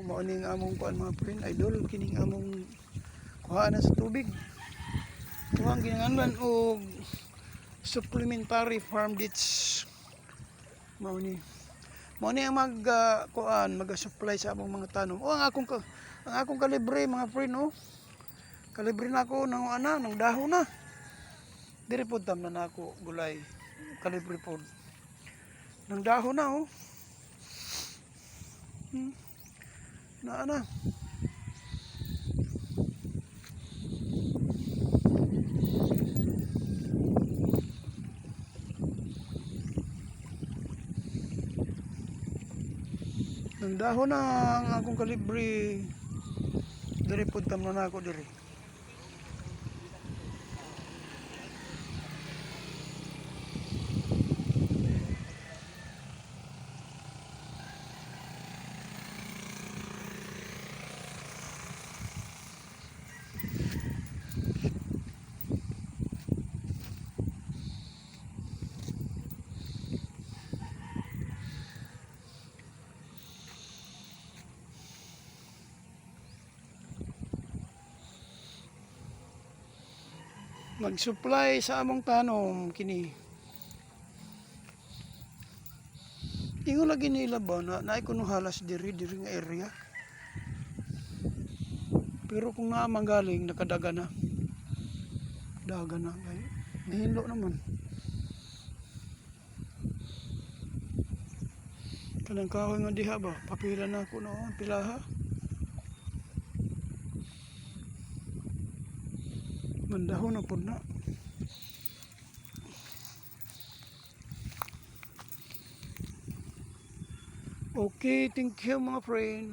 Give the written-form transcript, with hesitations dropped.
mao ning among kuan mga friend idol kining among kuhaan sa tubig. Kuhaan ginganlan og supplementary farm ditch. Mao ni ang kuan mag-supply sa among mga tanom. O ang akong kalibre mga friend oh. Kalibre na ako ng dahon na. Diri pod tam na nako gulay. Kalibre pod. Ng dahon na oh. Na. Ng dahon na ang akong kalibre. Diri pod tam na nako diri. Mag-supply sa among tanom kini. Ingon lagi nila ba na naay kuno halas diri nga area. Pero kung naa manggaling nakadaga na. Daga na kay nahilo naman. Kanang kahoy nga diha ba papila na ko no pilaha. Mandahon na po na. Okay, thank you mga friend.